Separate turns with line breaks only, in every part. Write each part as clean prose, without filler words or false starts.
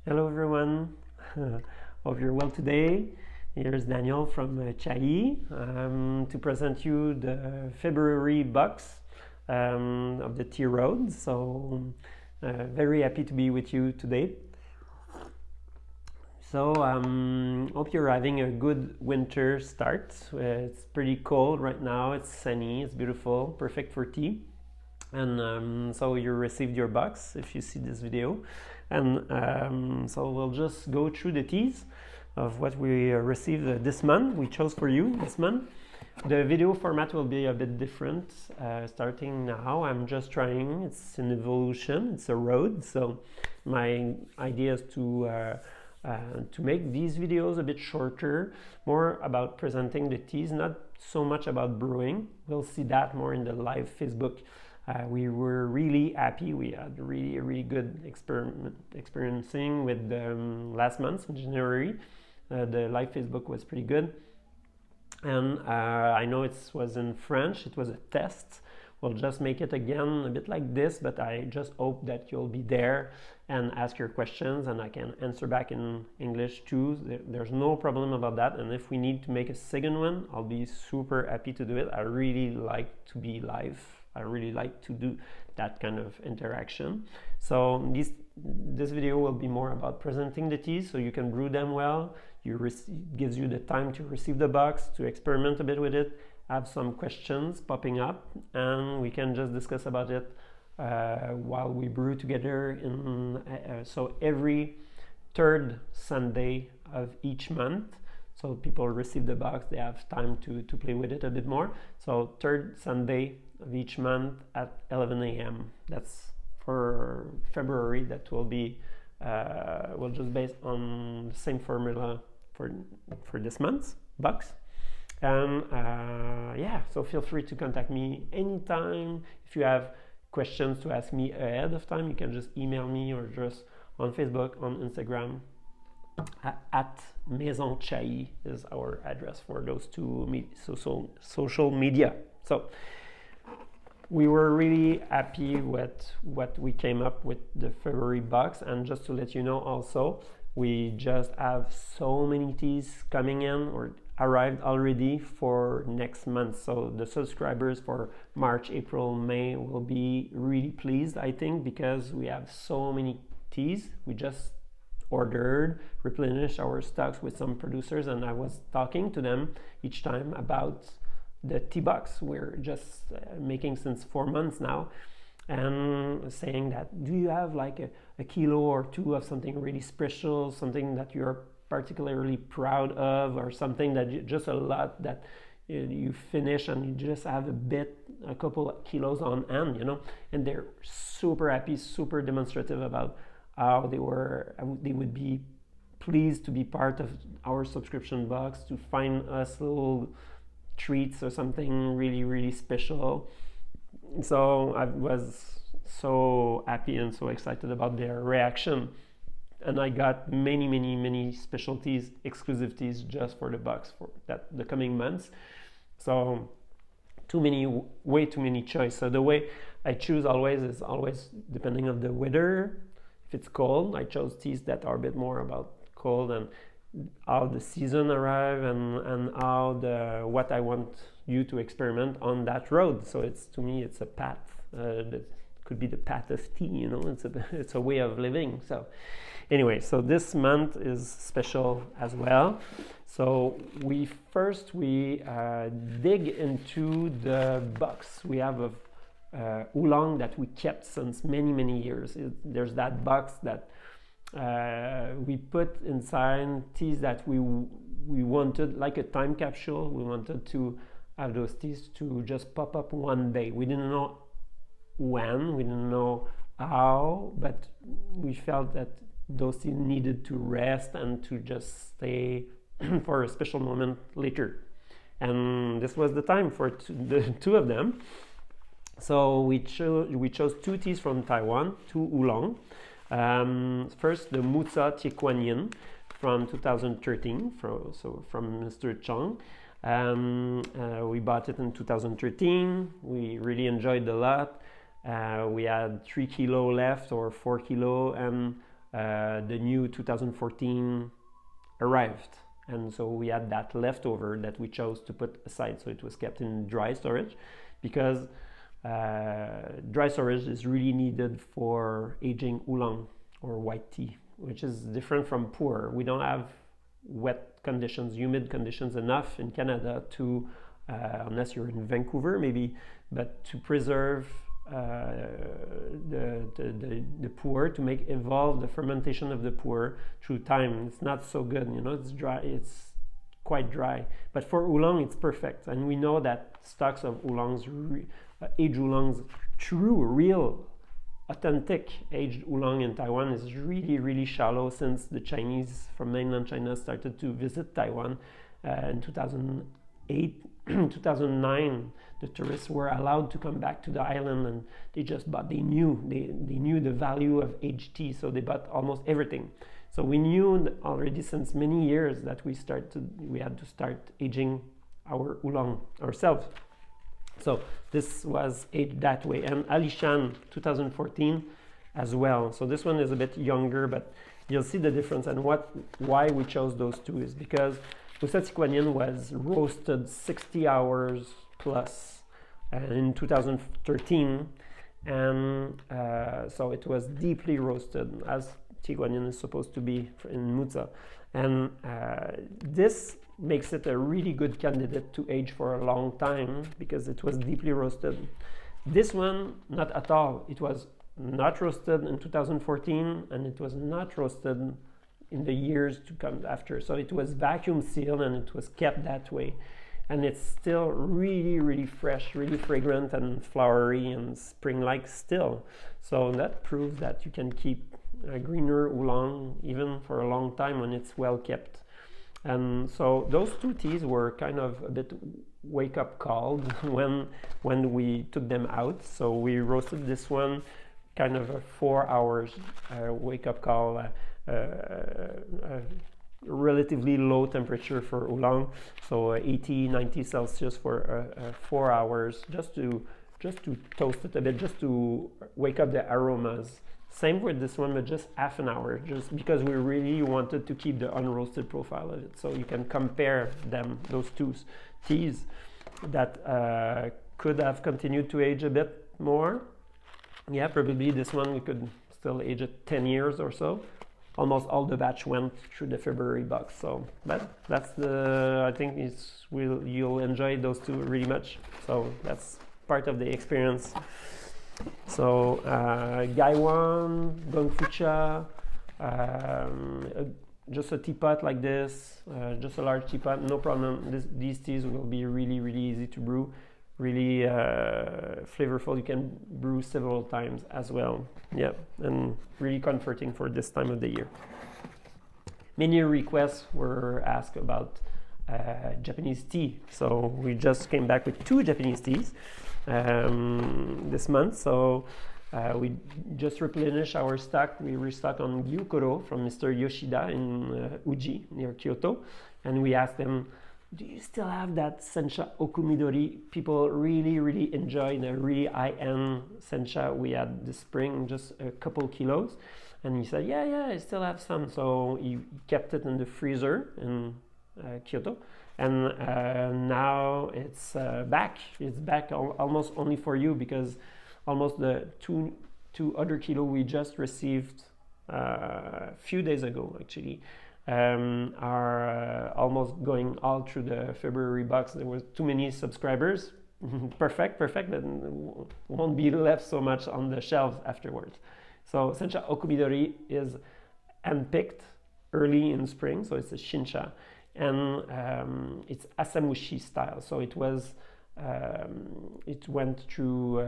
Hello everyone, hope you're well today. Here's Daniel from Chai to present you the February box of the Tea Road. Very happy to be with you today. Hope you're having a good winter start. It's pretty cold right now, it's sunny, it's beautiful, perfect for tea. And so you received your box if you see this video. And so we'll just go through the teas of what we received this month. We chose for you this month. The video format will be a bit different starting now. I'm just trying. It's an evolution. It's a road. So my idea is to make these videos a bit shorter, more about presenting the teas, not so much about brewing. We'll see that more in the live Facebook. We were really happy. We had really good experiencing with last month in January. The live Facebook was pretty good. And I know it was in French. It was a test. We'll just make it again a bit like this, but I just hope that you'll be there and ask your questions and I can answer back in English too. There's no problem about that. And if we need to make a second one, I'll be super happy to do it. I really like to be live. I really like to do that kind of interaction. So this video will be more about presenting the teas so you can brew them well. Gives you the time to receive the box, to experiment a bit with it, have some questions popping up, and we can just discuss about it while we brew together. So every third Sunday of each month, so people receive the box, they have time to play with it a bit more. So third Sunday of each month at 11 a.m. That's for February. That will be we'll just base on the same formula for this month's box. And yeah, so feel free to contact me anytime. If you have questions to ask me ahead of time, you can just email me or just on Facebook, on Instagram. At Maison Chai is our address for those two social media. So we were really happy with what we came up with the February box. And just to let you know also, we just have so many teas coming in or arrived already for next month. So the subscribers for March, April, May will be really pleased, I think, because we have so many teas. We just ordered, replenished our stocks with some producers, and I was talking to them each time about the tea box we're just making since 4 months now, and saying that, do you have like a kilo or two of something really special, something that you're particularly proud of, or something that just a lot that you finish and you just have a couple of kilos on hand, and they're super happy, super demonstrative about how they would be pleased to be part of our subscription box, to find us little treats or something really special. So I was so happy and so excited about their reaction, and I got many specialties, exclusive teas just for the box for the coming months. So way too many choice. So the way I choose is always depending on the weather. If it's cold, I chose teas that are a bit more about cold and how the season arrive and how what I want you to experiment on that road. So to me it's a path that could be the path of tea. It's a way of living. So anyway, so this month is special as well. So we dig into the box we have of Huang that we kept since many years. There's that box that we put inside teas that we wanted, like a time capsule. We wanted to have those teas to just pop up one day. We didn't know when, we didn't know how, but we felt that those teas needed to rest and to just stay for a special moment later. And this was the time for the two of them. So we chose two teas from Taiwan, two oolong. First, the Muzha Tie Guan Yin from 2013, from Mr. Chang. We bought it in 2013. We really enjoyed a lot. We had 3 kilo left, or 4 kilo, and the new 2014 arrived, and so we had that leftover that we chose to put aside, so it was kept in dry storage, because dry storage is really needed for aging oolong or white tea, which is different from pu'er. We don't have wet conditions, humid conditions enough in Canada to, unless you're in Vancouver maybe, but to preserve the pu'er, to make evolve the fermentation of the pu'er through time. It's not so good, you know, it's dry, it's quite dry. But for oolong, it's perfect. And we know that stocks of oolongs, aged oolongs, true, real, authentic aged oolong in Taiwan is really, really shallow since the Chinese from mainland China started to visit Taiwan in 2008, 2009. The tourists were allowed to come back to the island, and they just bought. They knew the value of aged tea, so they bought almost everything. So we knew already since many years that we had to start aging our oolong ourselves. So this was aged that way, and Shan 2014 as well. So this one is a bit younger, but you'll see the difference. And why we chose those two is because Muzha Tie Guan Yin was roasted 60 hours plus in 2013, and so it was deeply roasted, as Tie Guan Yin is supposed to be in Muzha. And this makes it a really good candidate to age for a long time because it was deeply roasted. This one, not at all. It was not roasted in 2014, and it was not roasted in the years to come after. So it was vacuum sealed, and it was kept that way. And it's still really, really fresh, really fragrant and flowery and spring-like still. So that proves that you can keep a greener oolong even for a long time when it's well kept. And so those two teas were kind of a bit wake-up called when we took them out. So we roasted this one, kind of a 4 hours wake-up call, relatively low temperature for oolong, so 80-90 Celsius for 4 hours, just to toast it a bit, just to wake up the aromas. Same with this one, but just half an hour, just because we really wanted to keep the unroasted profile of it. So you can compare them, those two teas that could have continued to age a bit more. Yeah, probably this one we could still age it 10 years or so. Almost all the batch went through the February box. So, but that's I think you'll enjoy those two really much. So that's part of the experience. So Gaiwan, Kukicha, just a teapot like this, just a large teapot, no problem. These teas will be really, really easy to brew, really flavorful. You can brew several times as well. Yeah, and really comforting for this time of the year. Many requests were asked about Japanese tea. So we just came back with 2 Japanese teas this month. So we just replenished our stock. We restocked on Gyukuro from Mr. Yoshida in Uji near Kyoto, and we asked them, do you still have that Sencha Okumidori? People really, really enjoy the really high-end Sencha we had this spring, just a couple kilos. And he said, yeah, I still have some. So he kept it in the freezer in Kyoto. And now it's back. It's back almost only for you, because almost the two other kilo we just received a few days ago, actually, are almost going all through the February box. There was too many subscribers. perfect, but won't be left so much on the shelves afterwards. So Sencha Okumidori is handpicked early in spring, so it's a Shinsha, and it's Asamushi style. So it was it went through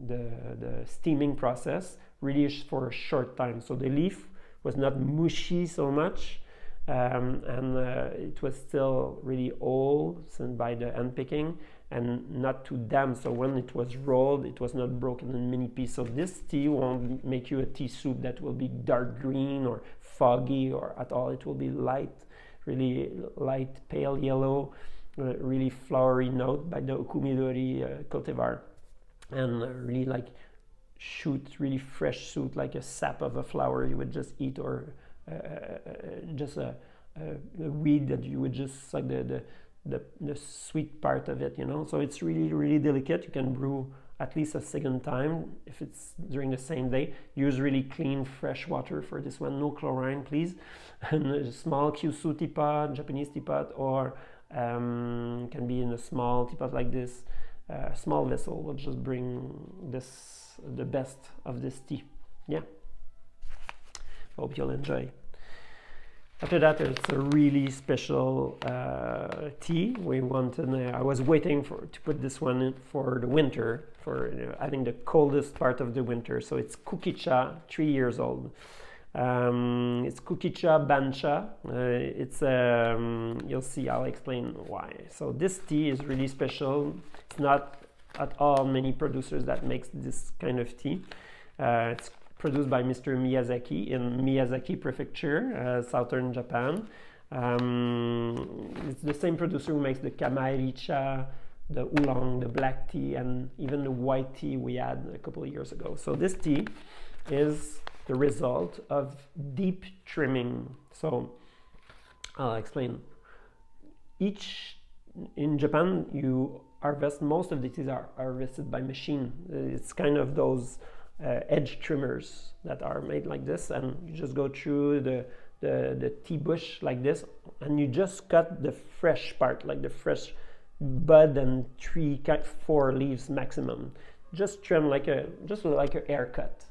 the steaming process really for a short time. So the leaf was not mushy so much, and it was still really old by the hand picking, and not too damp. So when it was rolled, it was not broken in many pieces. So this tea won't make you a tea soup that will be dark green or foggy or at all. It will be light, really light pale yellow, really flowery note by the Okumidori cultivar, and really like shoot, really fresh shoot, like a sap of a flower you would just eat, or just a weed that you would just like the sweet part of it, you know. So it's really, really delicate. You can brew at least a second time if it's during the same day. Use really clean, fresh water for this one, no chlorine, please. And a small Kyusu teapot, Japanese teapot, or can be in a small teapot like this. Small vessel will just bring the best of this tea. Yeah. Hope you'll enjoy. After that, it's a really special tea. We wanted. I was waiting to put this one in for the winter, for I think the coldest part of the winter. So it's Kukicha, 3 years old. It's Kukicha Bancha. You'll see. I'll explain why. So this tea is really special. It's not at all many producers that makes this kind of tea. It's produced by Mr. Miyazaki in Miyazaki Prefecture, southern Japan. It's the same producer who makes the Kamairicha, the oolong, the black tea, and even the white tea we had a couple of years ago. So this tea is the result of deep trimming. So I'll explain. In Japan, you harvest, most of the teas are harvested by machine. It's kind of those edge trimmers that are made like this, and you just go through the tea bush like this, and you just cut the fresh part, like the fresh bud and 4 leaves maximum. Just trim like a haircut.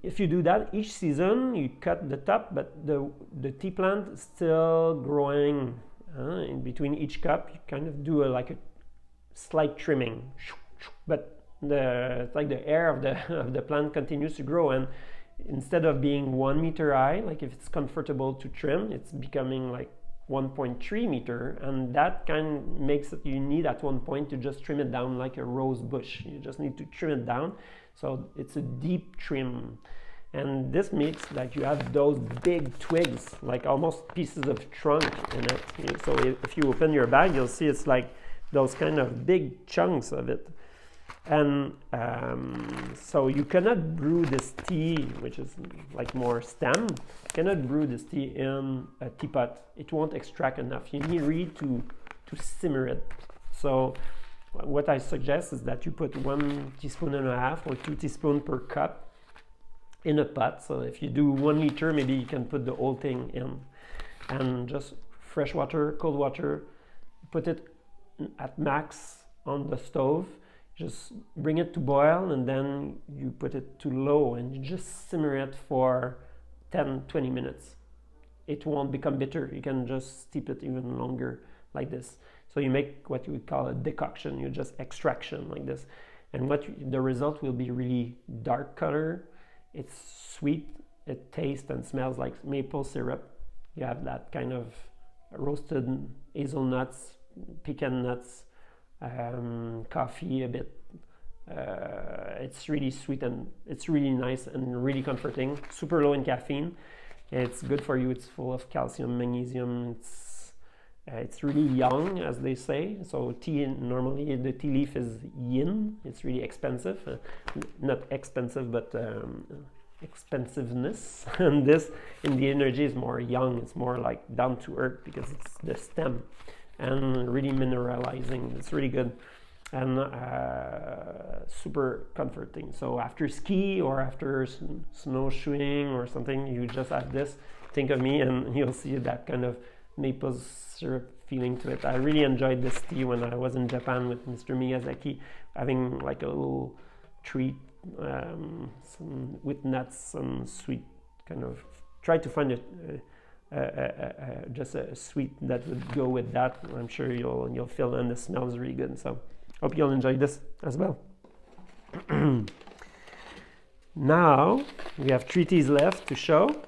If you do that each season, you cut the top, but the tea plant is still growing. In between each cup, you kind of do like a slight trimming, but it's like the air of the plant continues to grow, and instead of being 1 meter high, like if it's comfortable to trim, it's becoming like 1.3 meter, and that kind of makes it, you need at one point to just trim it down like a rose bush. You just need to trim it down, so it's a deep trim. And this makes like you have those big twigs, like almost pieces of trunk in it. So if you open your bag, you'll see it's like those kind of big chunks of it. And so you cannot brew this tea, which is like more stem. You cannot brew this tea in a teapot. It won't extract enough. You need really to simmer it. So what I suggest is that you put 1.5 teaspoons or 2 teaspoons per cup in a pot. So if you do 1 liter, maybe you can put the whole thing in, and just fresh water, cold water, put it at max on the stove, just bring it to boil, and then you put it to low and you just simmer it for 10-20 minutes. It won't become bitter. You can just steep it even longer like this. So you make what you would call a decoction. You just extraction like this, and the result will be really dark color. It's sweet, it tastes and smells like maple syrup. You have that kind of roasted hazelnuts, pecan nuts, coffee a bit. It's really sweet, and it's really nice and really comforting. Super low in caffeine. It's good for you. It's full of calcium, magnesium. It's really young, as they say. So tea, normally the tea leaf is yin. It's really expensive. Not expensive, but expensiveness. And this, in the energy, is more young. It's more like down to earth because it's the stem, and really mineralizing. It's really good and super comforting. So after ski or after snowshoeing or something, you just have this. Think of me, and you'll see that kind of maple syrup feeling to it. I really enjoyed this tea when I was in Japan with Mr. Miyazaki, having like a little treat with nuts, some sweet kind of. Try to find just a sweet that would go with that. I'm sure you'll feel, and the smell is really good. So hope you'll enjoy this as well. Now we have 3 teas left to show.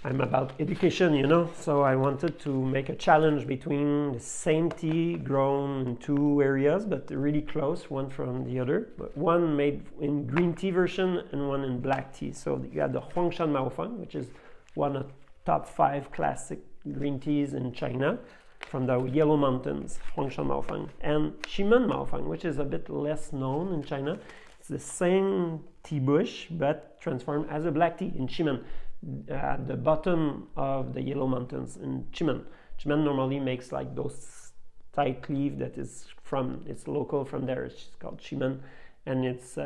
I'm about education, you know, so I wanted to make a challenge between the same tea grown in 2 areas, but really close, one from the other. But one made in green tea version and one in black tea. So you have the Qimen Mao Feng, which is one of top 5 classic green teas in China. from the Yellow Mountains, Qimen Mao Feng, and Qimen Mao Feng, which is a bit less known in China. It's the same tea bush, but transformed as a black tea in Qimen, at the bottom of the Yellow Mountains in Qimen. Qimen normally makes like those tight leaf that is it's local from there. It's called Qimen, and it's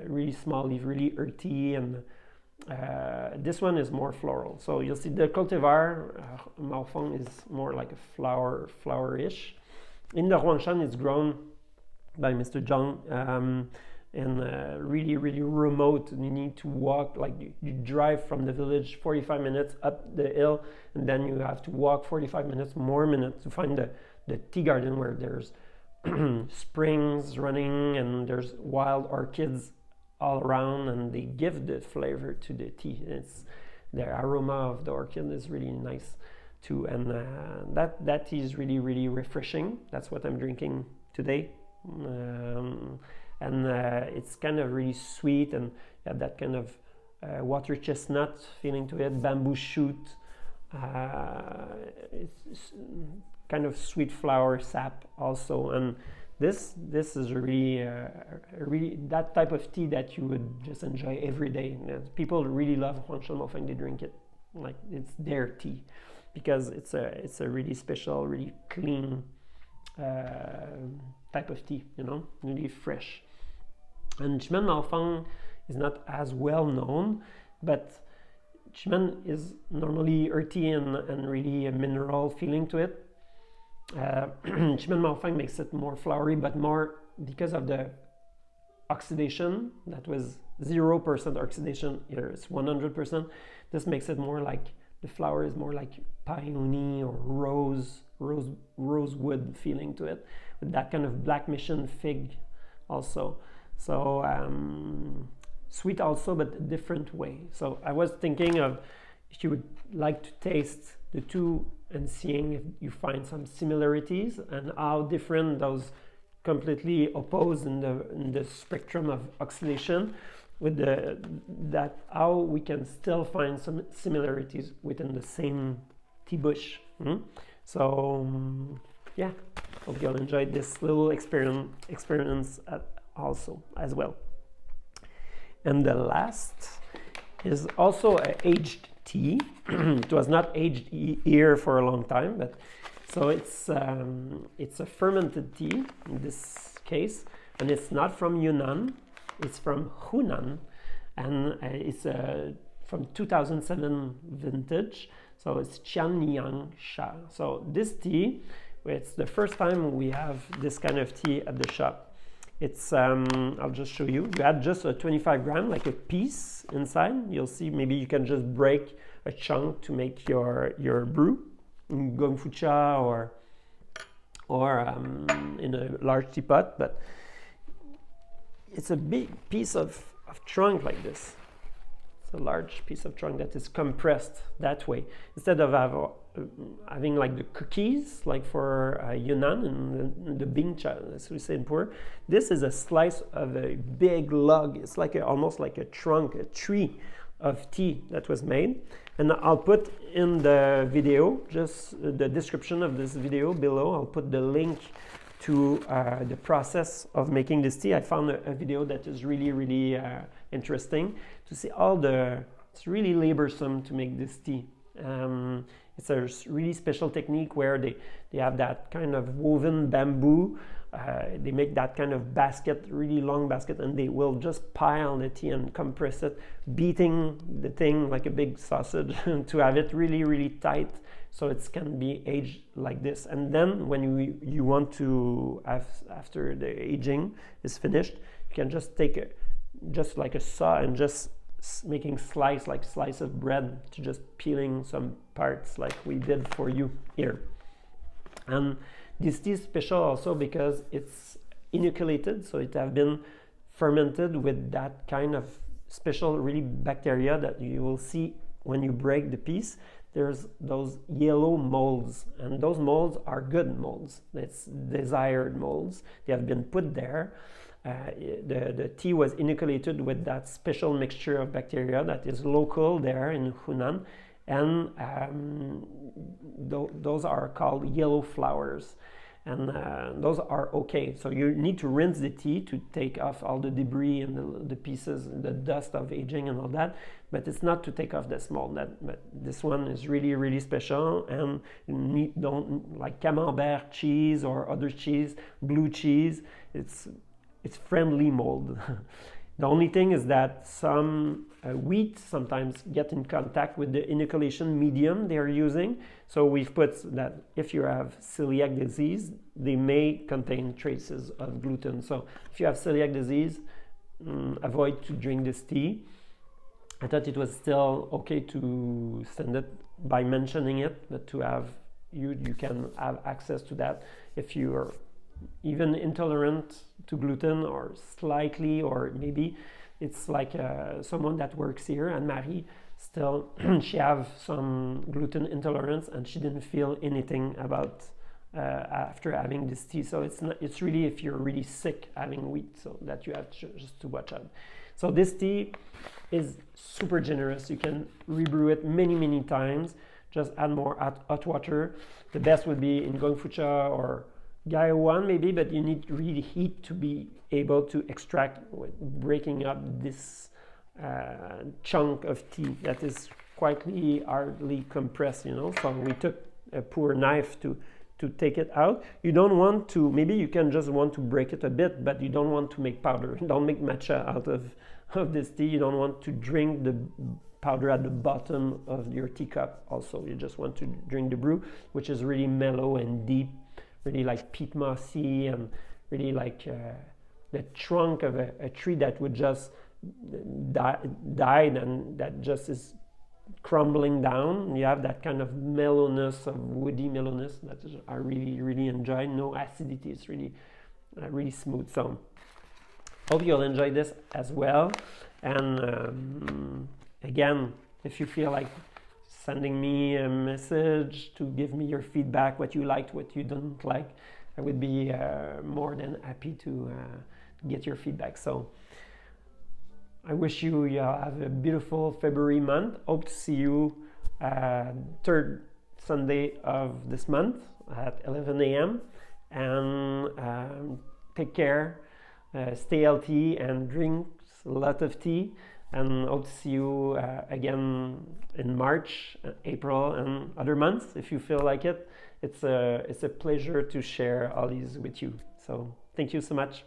really small leaf, really earthy, and this one is more floral. So you'll see the cultivar Mao Feng is more like a flowerish. In the Huangshan, it's grown by Mr. Zhang, and really remote. You need to walk, like you drive from the village 45 minutes up the hill, and then you have to walk 45 minutes to find the tea garden, where there's springs running and there's wild orchids all around, and they give the flavor to the tea. It's the aroma of the orchid is really nice too, and that tea is really refreshing. That's what I'm drinking today, and it's kind of really sweet, and you have that kind of water chestnut feeling to it, bamboo shoot. It's kind of sweet flower sap also, and this is really that type of tea that you would just enjoy every day. People really love Qimen Mao Feng. They drink it like it's their tea, because it's a really special, really clean type of tea, really fresh. And Qimen Mao Feng is not as well known, but Qimen is normally earthy and really a mineral feeling to it. Qimen Mao Feng makes it more flowery, but more because of the oxidation. That was 0% oxidation. Here it's 100%. This makes it more like the flower is more like peony or rosewood feeling to it, with that kind of black mission fig also. So sweet also, but a different way. So I was thinking of if you would like to taste the two and seeing if you find some similarities and how different those completely opposed in the spectrum of oxidation, with that how we can still find some similarities within the same tea bush. So yeah, hope you'll enjoy this little experience also as well. And the last is also an aged tea. It was not aged here for a long time, but so it's a fermented tea in this case, and it's not from Yunnan, it's from Hunan, and it's from 2007 vintage. So it's Quan Liang Cha. So this tea, it's the first time we have this kind of tea at the shop. It's I'll just show you. You add just a 25 gram, like a piece inside. You'll see, maybe you can just break a chunk to make your brew, Kukicha or in a large teapot. But it's a big piece of trunk like this. It's a large piece of trunk that is compressed that way, instead of having like the cookies like for Yunnan and the Bing Cha, as we say in Poor. This is a slice of a big log. It's like almost like a trunk, a tree of tea that was made. And I'll put in the video, just the description of this video below, I'll put the link to the process of making this tea. I found a video that is really interesting to see it's really laborsome to make this tea. It's a really special technique where they have that kind of woven bamboo. They make that kind of basket, really long basket, and they will just pile the tea and compress it, beating the thing like a big sausage to have it really tight, so it can be aged like this. And then when you want to, after the aging is finished, you can just take just like a saw and just making slice of bread, to just peeling some parts like we did for you here. And this tea is special also because it's inoculated, so it have been fermented with that kind of special really bacteria that you will see when you break the piece. There's those yellow molds, and those molds are good molds. It's desired molds. They have been put there. The tea was inoculated with that special mixture of bacteria that is local there in Hunan, and those are called yellow flowers, and those are okay. So you need to rinse the tea to take off all the debris and the pieces, the dust of aging and all that, but it's not to take off the small. But this one is really, really special, and you don't like camembert cheese or other cheese, blue cheese. It's friendly mold. The only thing is that some wheat sometimes get in contact with the inoculation medium they are using. So we've put that if you have celiac disease, they may contain traces of gluten. So if you have celiac disease, avoid to drink this tea. I thought it was still okay to send it by mentioning it, but to have you can have access to that if you are even intolerant to gluten or slightly, or maybe it's like someone that works here, and Marie, still she have some gluten intolerance and she didn't feel anything about after having this tea. So it's really if you're really sick having wheat, so that you have just to watch out. So this tea is super generous. You can rebrew it many times. Just add more hot water. The best would be in Gongfu-cha or Gaiwan maybe, but you need really heat to be able to extract, breaking up this chunk of tea that is quite hardly compressed, you know. So we took a poor knife to take it out. You don't want to, maybe you can just want to break it a bit, but you don't want to make powder. Don't make matcha out of this tea. You don't want to drink the powder at the bottom of your teacup also. You just want to drink the brew, which is really mellow and deep, really like peat mossy, and really like the trunk of a tree that would just died and that just is crumbling down. You have that kind of mellowness, of woody mellowness that I really enjoy. No acidity. It's really really smooth. So hope you'll enjoy this as well. And again, if you feel like sending me a message to give me your feedback, what you liked, what you didn't like, I would be more than happy to get your feedback. So I wish you have a beautiful February month. Hope to see you third Sunday of this month at 11 a.m. And take care, stay healthy, and drink a lot of tea. And hope to see you again in March, April, and other months if you feel like it. It's a pleasure to share all these with you. So thank you so much.